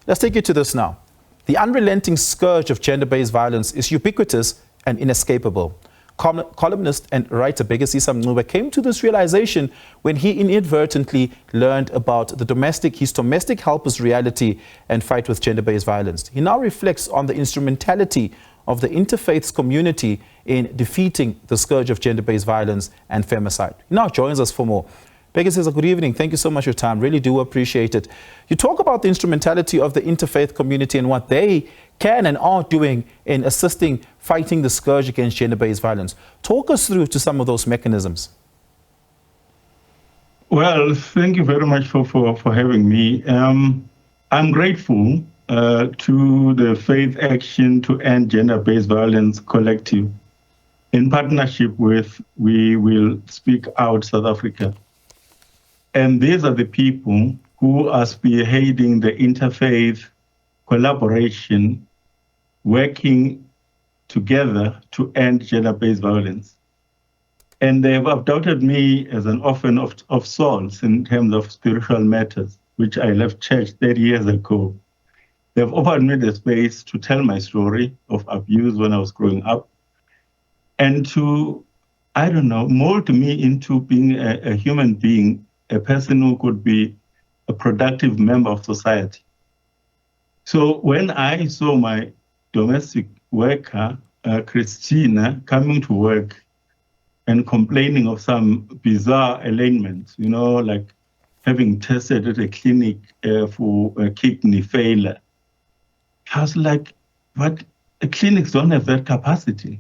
Let's take you to this now. The unrelenting scourge of gender-based violence is ubiquitous and inescapable. Columnist and writer Bhekisisa Mncube came to this realization when he inadvertently learned about his domestic helper's reality and fight with gender-based violence. He now reflects on the instrumentality of the Interfaith community in defeating the scourge of gender-based violence and femicide. He now joins us for more. Bhekisisa, good evening. Thank you so much for your time. Really do appreciate it. You talk about the instrumentality of the Interfaith community and what they can and are doing in assisting fighting the scourge against gender-based violence. Talk us through to some of those mechanisms. Well, thank you very much for having me. I'm grateful to the Faith Action to End Gender-Based Violence Collective in partnership with We Will Speak Out South Africa. And these are the people who are spearheading the interfaith collaboration, working together to end gender-based violence. And they have adopted me as an orphan of souls in terms of spiritual matters, which I left church 30 years ago. They've offered me the space to tell my story of abuse when I was growing up and to, mold me into being a human being, a person who could be a productive member of society. So when I saw my domestic worker, Christina, coming to work and complaining of some bizarre ailments, like having tested at a clinic for a kidney failure, I was like, what? Clinics don't have that capacity.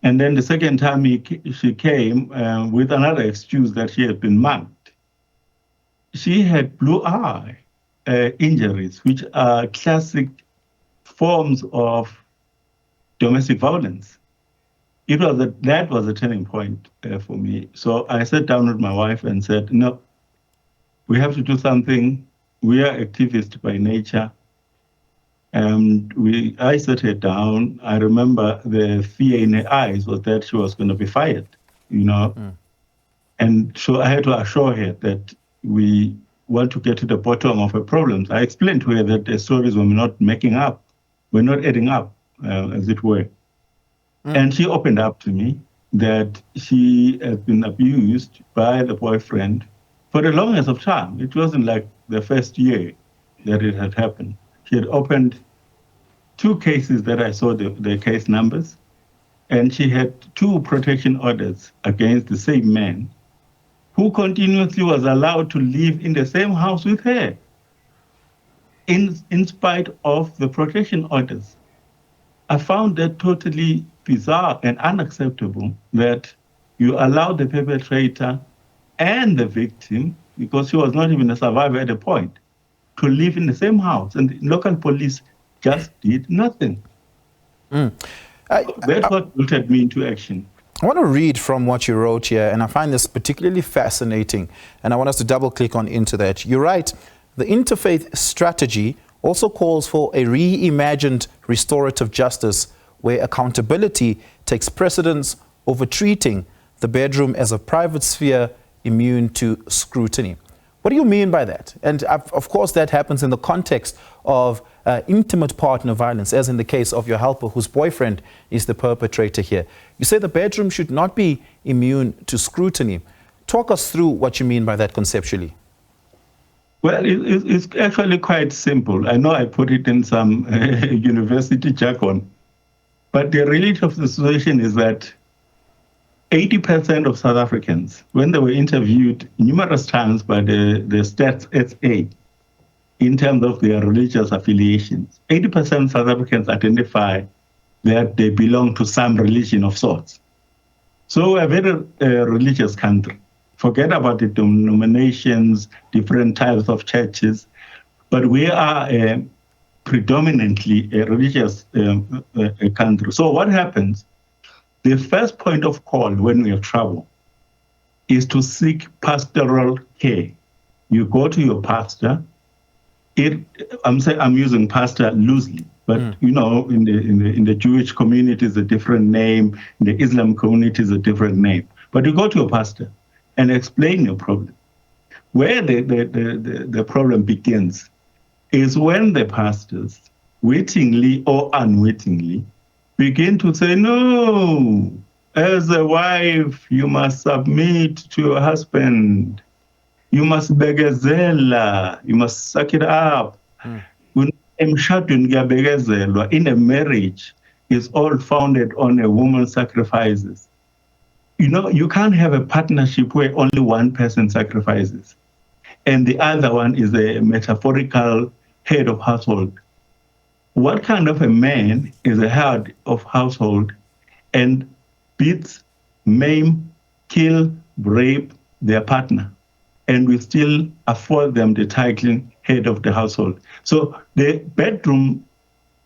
And then the second time she came with another excuse that she had been mugged. She had blue eye injuries, which are classic forms of domestic violence. That was a turning point for me. So I sat down with my wife and said, no, we have to do something. We are activists by nature. And I sat her down. I remember the fear in her eyes was that she was going to be fired, And so I had to assure her that we want to get to the bottom of her problems. I explained to her that the stories were not adding up, as it were. And she opened up to me that she had been abused by the boyfriend for the longest of time. It wasn't like the first year that it had happened. She had opened 2 cases that I saw the case numbers, and she had 2 protection orders against the same man who continuously was allowed to live in the same house with her in spite of the protection orders. I found that totally bizarre and unacceptable that you allow the perpetrator and the victim, because she was not even a survivor at the point, to live in the same house, and the local police just did nothing. That's what brought me into action. I want to read from what you wrote here, and I find this particularly fascinating, and I want us to double-click into that. You write, the interfaith strategy also calls for a reimagined restorative justice where accountability takes precedence over treating the bedroom as a private sphere immune to scrutiny. What do you mean by that? And of course, that happens in the context of intimate partner violence, as in the case of your helper whose boyfriend is the perpetrator here. You say the bedroom should not be immune to scrutiny. Talk us through what you mean by that conceptually. Well, it's actually quite simple. I know I put it in some university jargon, but the reality of the situation is that 80% of South Africans, when they were interviewed numerous times by the Stats SA in terms of their religious affiliations, 80% of South Africans identify that they belong to some religion of sorts. So we're a very religious country. Forget about the denominations, different types of churches, but we are predominantly a religious country. So what happens? The first point of call when we have trouble is to seek pastoral care. You go to your pastor. I'm using pastor loosely, but in the Jewish community is a different name. In the Islam community is a different name. But you go to your pastor and explain your problem. Where the problem begins is when the pastors, wittingly or unwittingly, begin to say, no, as a wife, you must submit to your husband. You must begazela. You must suck it up. In a marriage, is all founded on a woman's sacrifices. You know, you can't have a partnership where only one person sacrifices and the other one is a metaphorical head of household. What kind of a man is a head of household and beats, maim, kill, rape their partner, and we still afford them the title head of the household? So the bedroom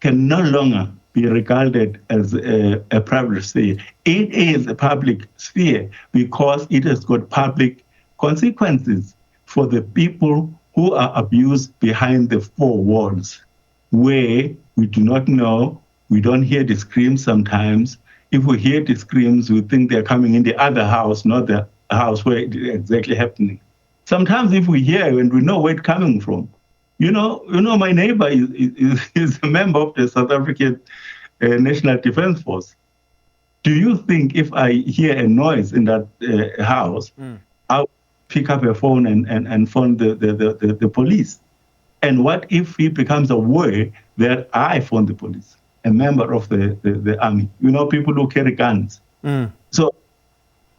can no longer be regarded as a private sphere. It is a public sphere because it has got public consequences for the people who are abused behind the four walls, where we do not know, we don't hear the screams sometimes. If we hear the screams, we think they're coming in the other house, not the house where it is exactly happening. Sometimes if we hear and we know where it's coming from, you know, my neighbor is a member of the South African National Defence Force. Do you think if I hear a noise in that house, I'll pick up a phone and phone the police? And what if he becomes aware that I phone the police, a member of the army? You know, people who carry guns. So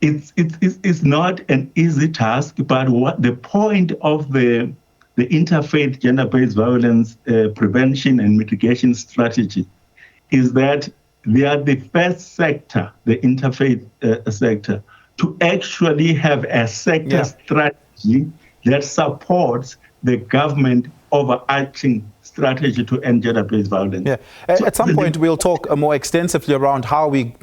it's not an easy task, but what the point of the interfaith gender-based violence prevention and mitigation strategy is that they are the first sector, the interfaith sector, to actually have a sector strategy that supports the government overarching strategy to end gender-based violence. Yeah. So at some point, we'll talk more extensively around how we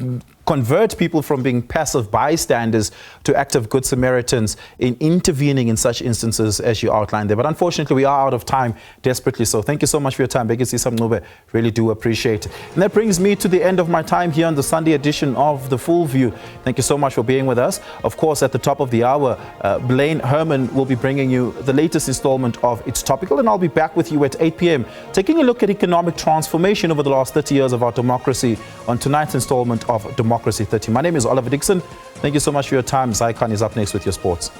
convert people from being passive bystanders to active good Samaritans in intervening in such instances as you outlined there. But unfortunately, we are out of time, desperately so. Thank you so much for your time, Bhekisisa Mncube. Really do appreciate it. And that brings me to the end of my time here on the Sunday edition of The Full View. Thank you so much for being with us. Of course, at the top of the hour, Blaine Herman will be bringing you the latest installment of It's Topical, and I'll be back with you at 8 p.m. taking a look at economic transformation over the last 30 years of our democracy on tonight's installment of Democracy 30. My name is Oliver Dixon. Thank you so much for your time. Zai Khan is up next with your sports.